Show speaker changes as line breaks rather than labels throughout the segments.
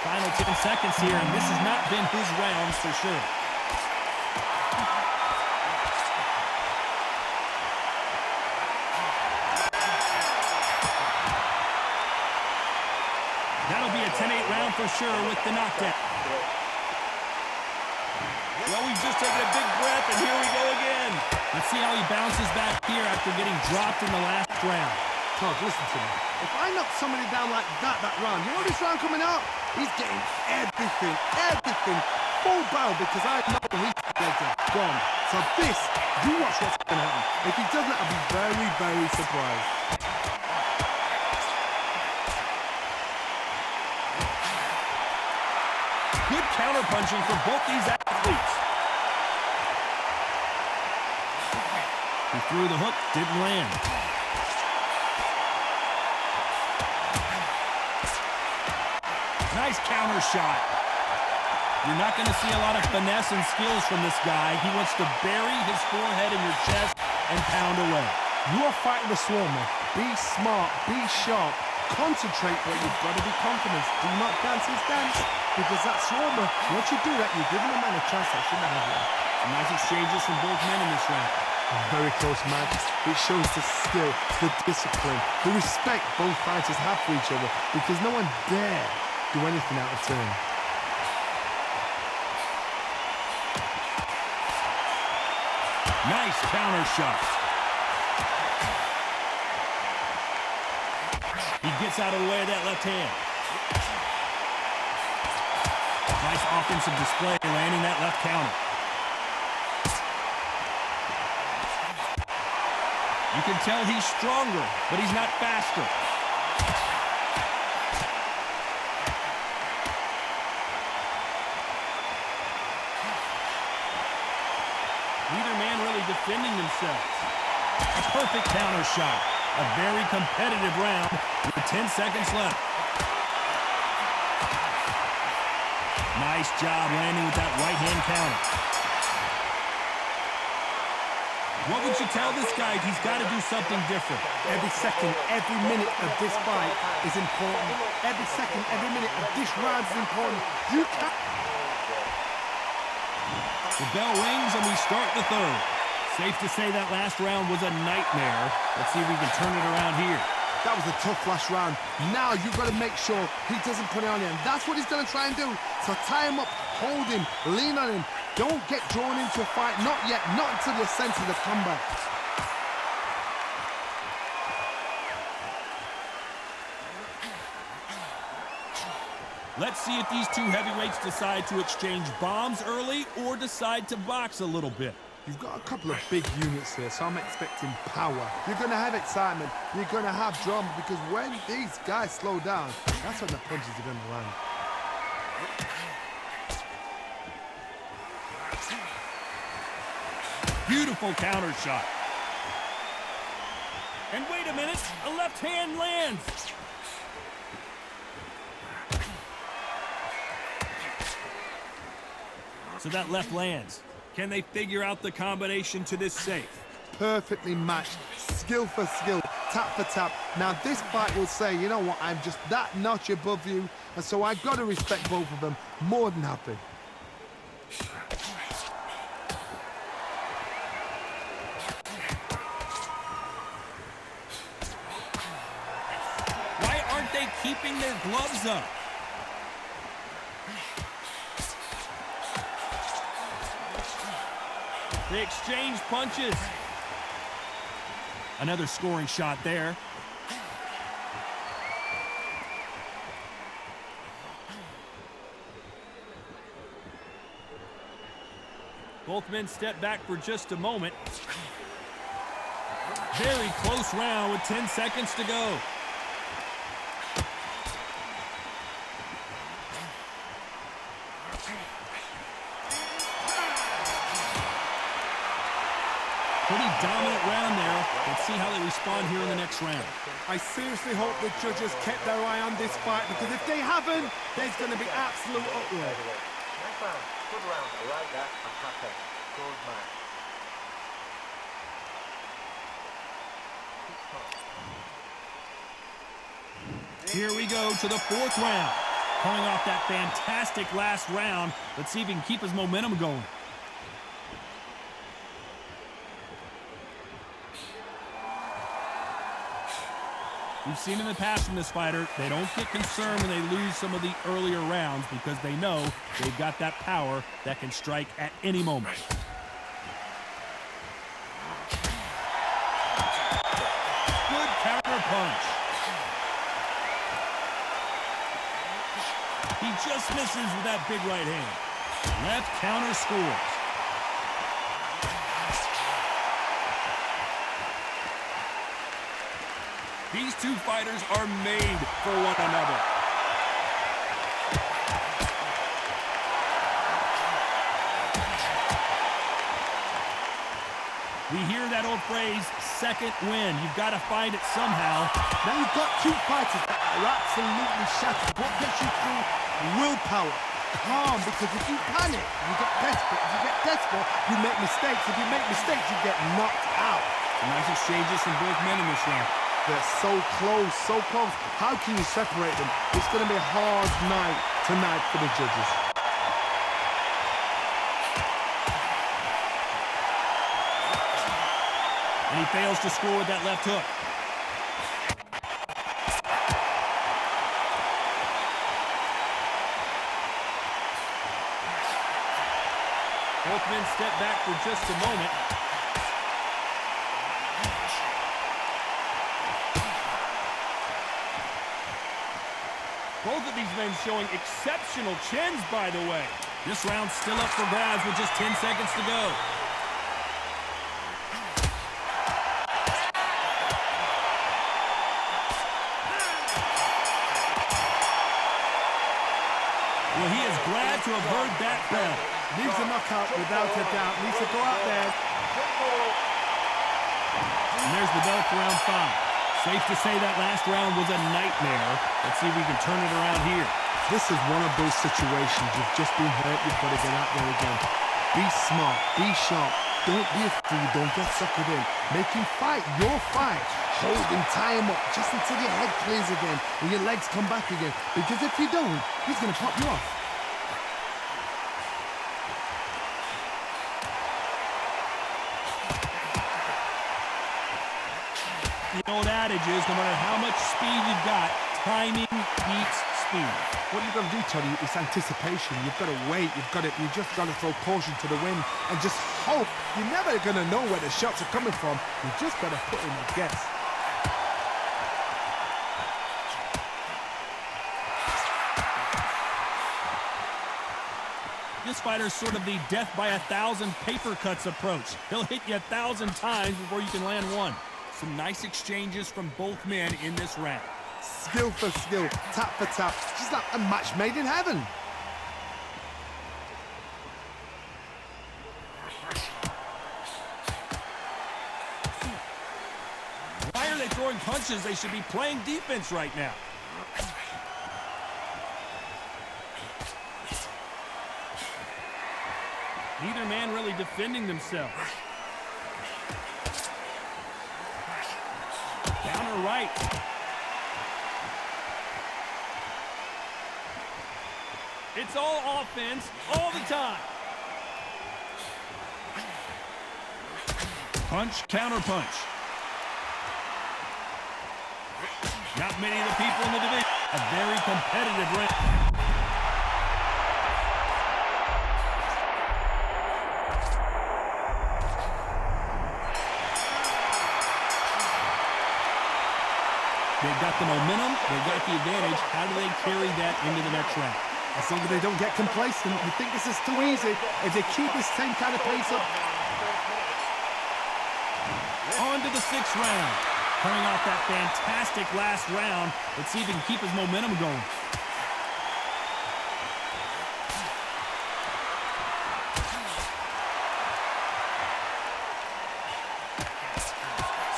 Final 10 seconds here, and this has not been his round for sure. That'll be a 10-8 round for sure with the knockdown. Well, we've just taken a big breath, and here we go again. Let's see how he bounces back here after getting dropped in the last round.
Todd, listen to me. If I knock somebody down like that round, you know this round coming out? He's getting everything, full barrel, because I know his legs are gone. So this, you watch what's going to happen. If he doesn't, I'll be very, very surprised.
Good counter-punching for both these athletes. He threw the hook, didn't land. Nice counter shot. You're not going to see a lot of finesse and skills from this guy. He wants to bury his forehead in your chest and pound away.
You're fighting the Swarmer. Be smart, be sharp, concentrate, but you've got to be confident. Do not dance his dance, because that Swarmer, once you do that, you're giving a man a chance that shouldn't have one.
Some nice exchanges from both men in this round.
A very close match. It shows the skill, the discipline, the respect both fighters have for each other, because no one dare do anything out of turn.
Nice counter shot. He gets out of the way of that left hand. Nice offensive display, landing that left counter. You can tell he's stronger, but he's not faster. Neither man really defending themselves. A perfect counter shot. A very competitive round with 10 seconds left. Nice job landing with that right hand counter. What would you tell this guy? He's got to do something different.
Every second, every minute of this fight is important. Every second, every minute of this round is important. You can't...
The bell rings and we start the third. Safe to say that last round was a nightmare. Let's see if we can turn it around here.
That was a tough last round. Now you've got to make sure he doesn't put it on him. That's what he's going to try and do. So tie him up, hold him, lean on him. Don't get drawn into a fight. Not yet. Not until you're sensing the comeback.
Let's see if these two heavyweights decide to exchange bombs early or decide to box a little bit.
You've got a couple of big units here, so I'm expecting power. You're going to have excitement. You're going to have drama, because when these guys slow down, that's when the punches are going to land.
Beautiful counter shot. And wait a minute, a left hand lands. So that left lands. Can they figure out the combination to this safe?
Perfectly matched, skill for skill, tap for tap. Now this fight will say, you know what, I'm just that notch above you, and so I've got to respect both of them. More than happy.
Why aren't they keeping their gloves up? They exchange punches. Another scoring shot there. Both men step back for just a moment. Very close round with 10 seconds to go. Pretty dominant round there. Let's see how they respond here in the next round.
I seriously hope the judges kept their eye on this fight, because if they haven't, there's going to be absolute uproar.
Nice round. Good round. I like that. I'm happy. Good man.
Here we go to the fourth round. Pulling off that fantastic last round. Let's see if he can keep his momentum going. We've seen in the past from this fighter, they don't get concerned when they lose some of the earlier rounds because they know they've got that power that can strike at any moment. Good counter punch. He just misses with that big right hand. Left counter scores. These two fighters are made for one another. We hear that old phrase, second win. You've got to find it somehow.
Now you've got two fighters that are absolutely shattered. What gets you through? Willpower. Calm, because if you panic, you get desperate. If you get desperate, you make mistakes. If you make mistakes, you get knocked out.
Some nice exchanges from both men in this round.
They're so close, so close. How can you separate them? It's going to be a hard night tonight for the judges.
And he fails to score with that left hook. Both men step back for just a moment. Both of these men showing exceptional chins, by the way. This round's still up for grabs with just 10 seconds to go. Well, he is glad to have heard that bell.
Needs a knockout without a doubt. Needs to go out there.
And there's the bell for round 5. Safe to say that last round was a nightmare. Let's see if we can turn it around here.
This is one of those situations. You've just been hurt. You've got to get out there again. Be smart. Be sharp. Don't be a fool. Don't get suckered in. Make him fight your fight. Hold him, tie him up, just until your head clears again and your legs come back again. Because if you don't, he's going to pop you off.
The old adage is, no matter how much speed you've got, timing beats speed.
What you've got to do, Tony, is anticipation. You've got to wait. You just got to throw caution to the wind and just hope. You're never going to know where the shots are coming from. You just got to put in a guess.
This fighter's sort of the death by 1,000 paper cuts approach. He'll hit you 1,000 times before you can land one. Some nice exchanges from both men in this round.
Skill for skill, tap for tap. Just like a match made in heaven.
Why are they throwing punches? They should be playing defense right now. Neither man really defending themselves. Counter right. It's all offense all the time. Punch, counter punch. Not many of the people in the division. A very competitive round. They've got the momentum, they've got the advantage. How do they carry that into the next round?
As long as they don't get complacent, you think this is too easy. If they keep this same kind of pace up.
On to the 6th round. Coming off that fantastic last round. Let's see if he can keep his momentum going.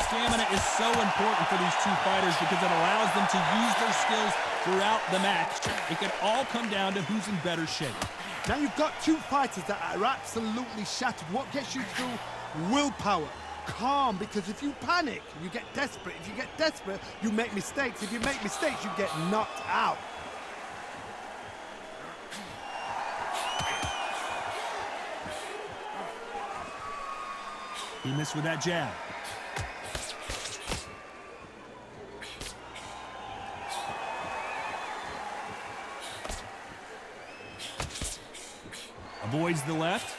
Stamina is so important for these two fighters because it allows them to use their skills throughout the match. It can all come down to who's in better shape.
Now you've got two fighters that are absolutely shattered. What gets you through? Willpower. Calm, because if you panic, you get desperate. If you get desperate, you make mistakes. If you make mistakes, you get knocked out.
He missed with that jab. Avoids the left.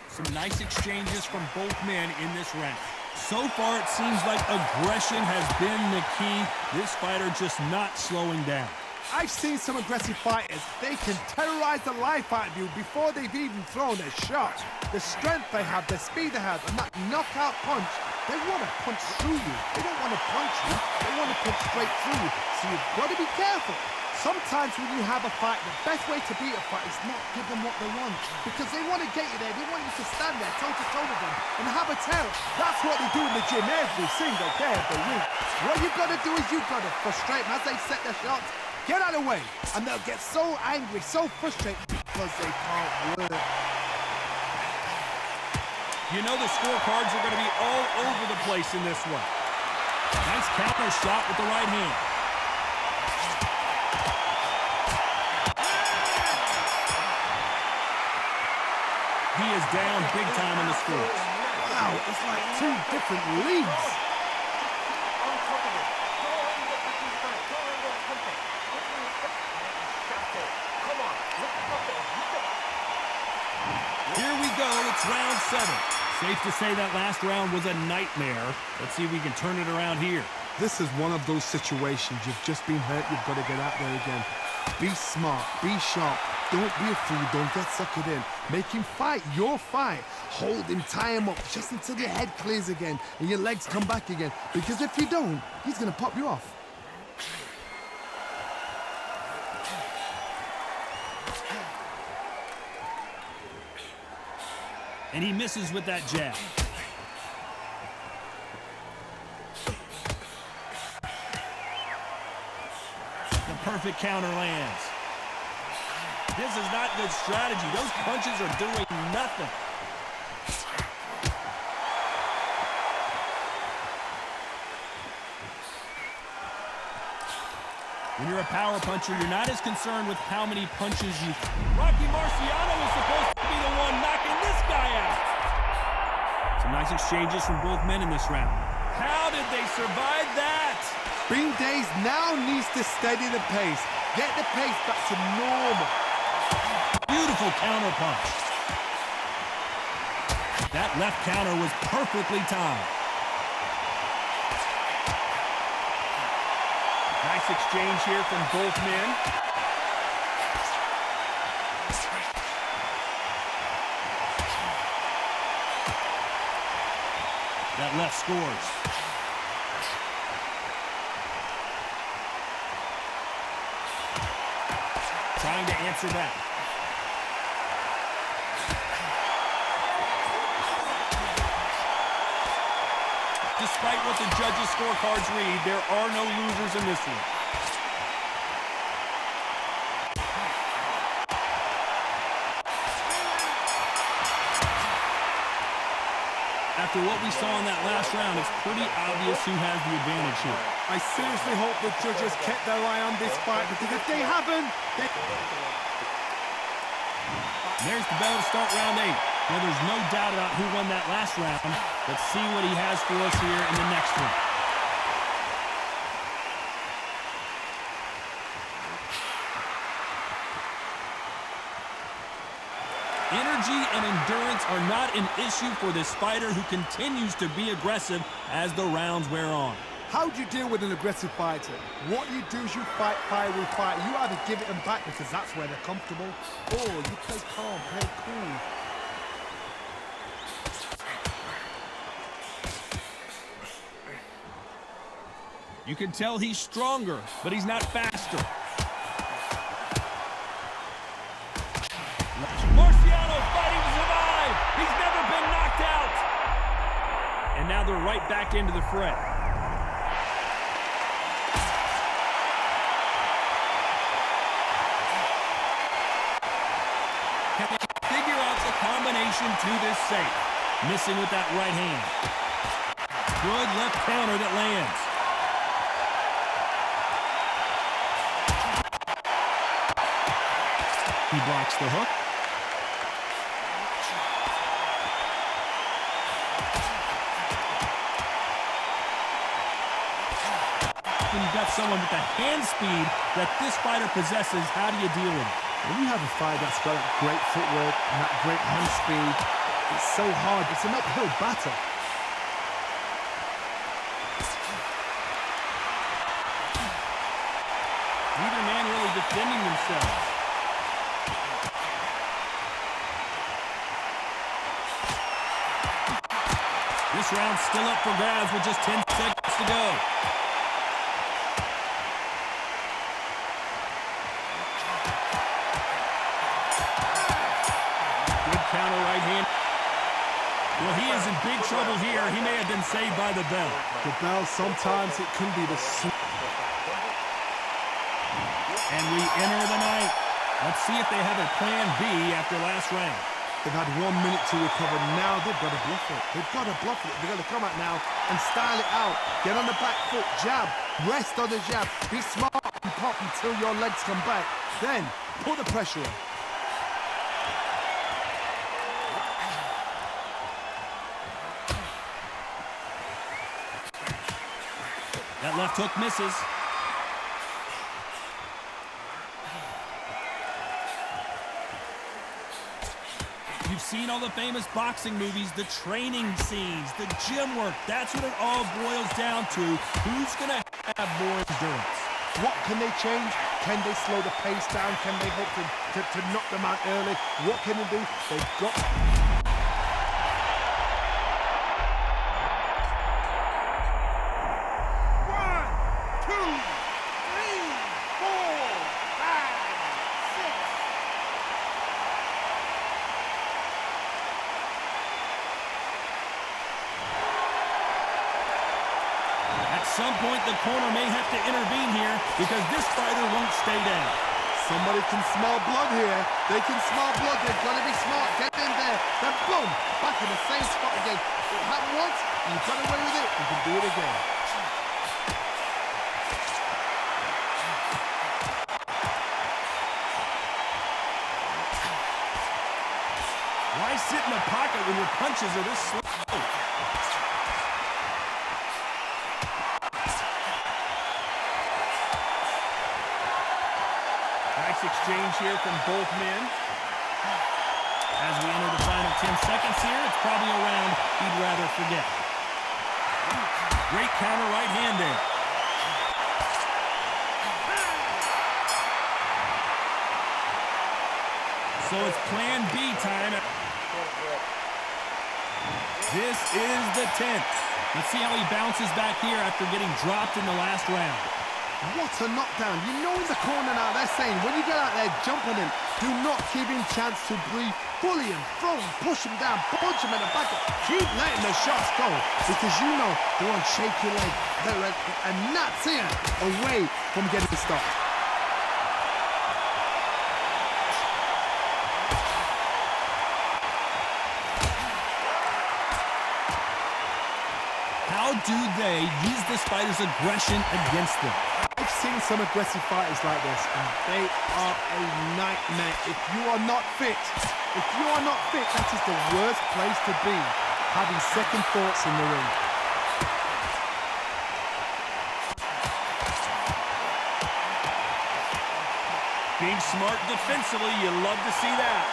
Some nice exchanges from both men in this round. So far, it seems like aggression has been the key. This fighter just not slowing down.
I've seen some aggressive fighters. They can terrorize the life out of you before they've even thrown a shot. The strength they have, the speed they have, and that knockout punch, they want to punch through you. They don't want to punch you. They want to punch straight through you. So you've got to be careful. Sometimes when you have a fight, the best way to beat a fight is not give them what they want. Because they want to get you there. They want you to stand there toe-to-toe with them and have a tell. That's what they do in the gym every single day of the week. What you've got to do is you've got to frustrate them as they set their shots. Get out of the way. And they'll get so angry, so frustrated because they can't work.
You know the scorecards are going to be all over the place in this one. Nice counter shot with the right hand. He is down big time in the scores.
Wow, it's like two different leagues.
Here we go, it's round 7. Safe to say that last round was a nightmare. Let's see if we can turn it around here.
This is one of those situations. You've just been hurt, you've got to get out there again. Be smart, be sharp. Don't be a fool, don't get suckered in. Make him fight your fight. Hold him, tie him up just until your head clears again and your legs come back again. Because if you don't, he's going to pop you off.
And he misses with that jab. The perfect counter lands. This is not good strategy. Those punches are doing nothing. When you're a power puncher, you're not as concerned with how many punches you... Rocky Marciano is supposed to be the one knocking this guy out. Some nice exchanges from both men in this round. How did they survive that?
Bean Days now needs to steady the pace. Get the pace back to normal.
Beautiful counter punch. That left counter was perfectly timed. Nice exchange here from both men. That left scores. Trying to answer back. Despite what the judges' scorecards read, there are no losers in this one. After what we saw in that last round, it's pretty obvious who has the advantage here.
I seriously hope the judges kept their eye on this fight, because if they haven't, they...
There's the bell to start round 8. Now, there's no doubt about who won that last round. Let's see what he has for us here in the next one. Energy and endurance are not an issue for this fighter who continues to be aggressive as the rounds wear on.
How do you deal with an aggressive fighter? What you do is you fight fire with fire. You either give it them back because that's where they're comfortable, or you play calm, play cool.
You can tell he's stronger, but he's not faster. Marciano fighting to survive. He's never been knocked out. And now they're right back into the fray. Can they figure out the combination to this safe? Missing with that right hand. Good left counter that lands. He blocks the hook. When you've got someone with the hand speed that this fighter possesses, how do you deal with it?
When you have a fighter that's got that great footwork and that great hand speed, it's so hard. It's an uphill battle.
Neither man really defending themselves. This round's still up for grabs with just 10 seconds to go. Good counter right hand. Well, he is in big trouble here. He may have been saved by the bell.
The bell, sometimes it can be the...
And we enter the night. Let's see if they have a plan B after last round.
They've had 1 minute to recover. Now they've got to bluff it. They've got to bluff it. They've got to come out now and style it out. Get on the back foot, jab, rest on the jab. Be smart and pop until your legs come back. Then put the pressure on.
That left hook misses. You've seen all the famous boxing movies, the training scenes, the gym work. That's what it all boils down to. Who's going to have more endurance?
What can they change? Can they slow the pace down? Can they hope to knock them out early? What can they do? They've got...
At some point, the corner may have to intervene here because this fighter won't stay down.
Somebody can smell blood here. They can smell blood. They've got to be smart. Get in there. Then boom, back in the same spot again. It happened once, and you got away with it. You can do it again.
Why sit in the pocket when your punches are this slow? Nice exchange here from both men. As we enter the final 10 seconds here, it's probably a round he'd rather forget. Great counter right hand there. So it's plan B time. This is the 10th. Let's see how he bounces back here after getting dropped in the last round.
What a knockdown. You know in the corner now, they're saying, when you get out there jumping him, do not give him chance to breathe. Bully him, throw him, push him down, punch him in the back. Keep letting the shots go, because you know they're on shaky leg. They're a nuts here, away from getting stopped.
How do they use this fighter's aggression against them?
I've seen some aggressive fighters like this, and they are a nightmare. If you are not fit, that is the worst place to be, having second thoughts in the ring.
Being smart defensively, you love to see that.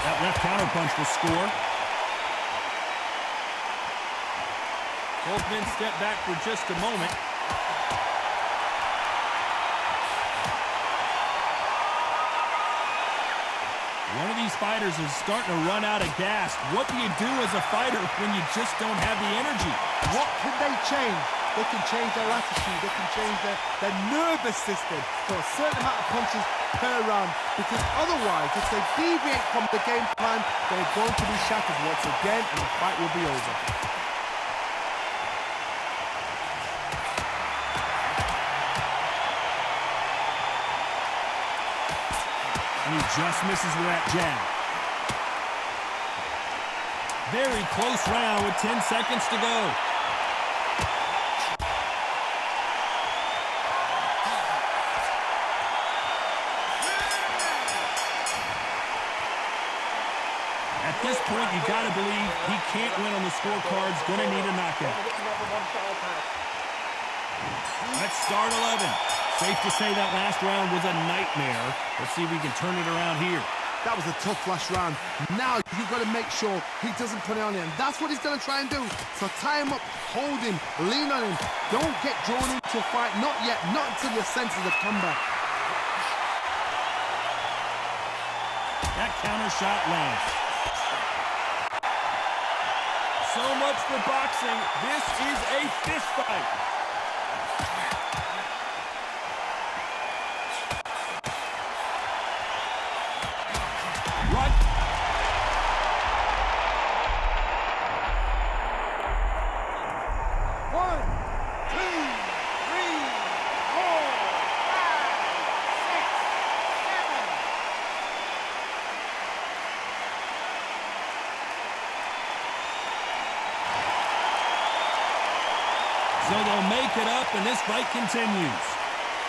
That left counterpunch will score. Both men step back for just a moment. One of these fighters is starting to run out of gas. What do you do as a fighter when you just don't have the energy?
What can they change? They can change their attitude. They can change their nervous system for a certain amount of punches per round. Because otherwise, if they deviate from the game plan, they're going to be shattered once again, and the fight will be over.
And he just misses with that jab. Very close round with 10 seconds to go. At this point, you got to believe he can't win on the scorecards. Going to need a knockout. Let's start 11. Safe to say that last round was a nightmare. Let's see if we can turn it around here.
That was a tough last round. Now you've got to make sure he doesn't put it on him. That's what he's going to try and do. So tie him up, hold him, lean on him. Don't get drawn into a fight. Not yet. Not until your senses have come back.
That counter shot lands. So much for boxing. This is a fist fight. Right.
One, two, three, 4, 5, 6, 7.
So they'll make it up, and this fight continues.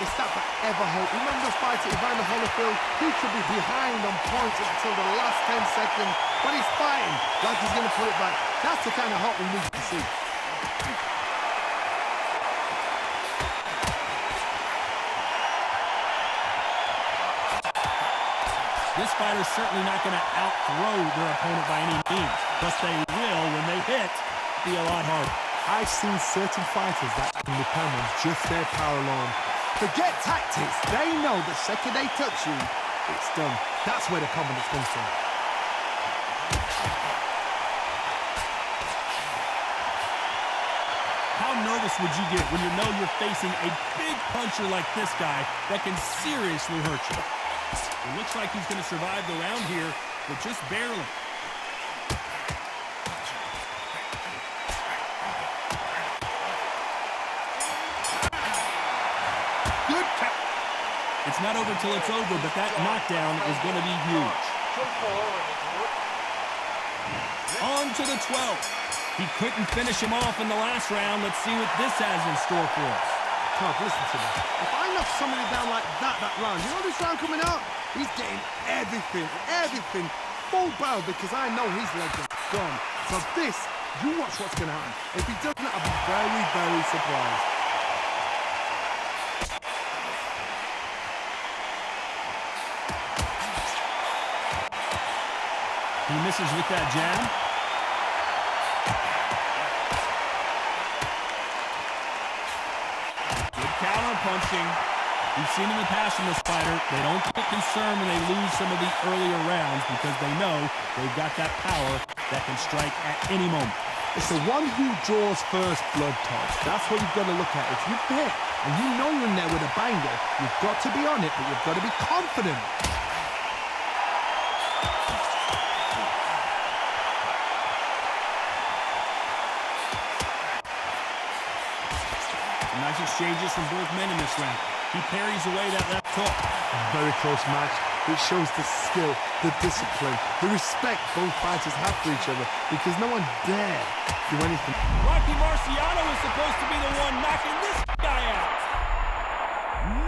Is that ever hope? Remember the fight at Evander Holyfield? He could be behind on points until the last 10 seconds, but he's fighting like he's going to put it back. That's the kind of hope we need to see.
This fighter's certainly not going to out-throw their opponent by any means, but they will, when they hit, be a lot harder.
I've seen certain fighters that can depend on just their power alone. Forget tactics. They know the second they touch you, it's done. That's where the confidence comes from.
How nervous would you get when you know you're facing a big puncher like this guy that can seriously hurt you? It looks like he's going to survive the round here, but just barely. Good count. It's not over till it's over, but that knockdown is going to be huge. On to the 12th. He couldn't finish him off in the last round. Let's see what this has in store for us.
Clark, listen to me. If I knock somebody down like that round, you know this round coming out? He's getting everything, full barrel, because I know his legs are gone. So this, you watch what's going to happen. If he doesn't, I'll be very, very surprised.
He misses with that jab. Good counter punching. We've seen in the past from this fighter, they don't get concerned when they lose some of the earlier rounds because they know they've got that power that can strike at any moment.
It's the one who draws first blood, Todd. That's what you've got to look at. If you're there and you know you're in there with a banger, you've got to be on it, but you've got to be confident.
Nice exchanges from both men in this round. He parries away that left hook.
Very close match. It shows the skill, the discipline, the respect both fighters have for each other because no one dare do anything.
Rocky Marciano is supposed to be the one knocking this guy out.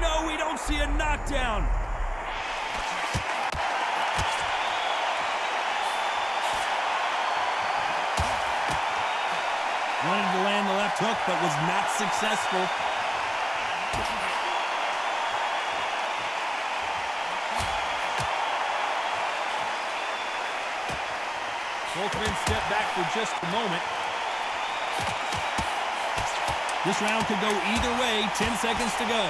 No, we don't see a knockdown. Wanted to land the left hook, but was not successful. Both men step back for just a moment. This round could go either way. 10 seconds to go.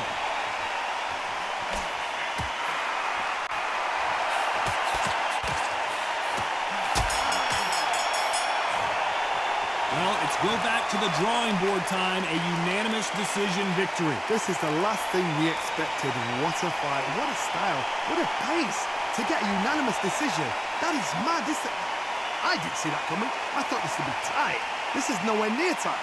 Well, it's go back to the drawing board time. A unanimous decision victory.
This is the last thing we expected. What a fight. What a style. What a pace to get a unanimous decision. That is mad. I didn't see that coming. I thought this would be tight. This is nowhere near tight.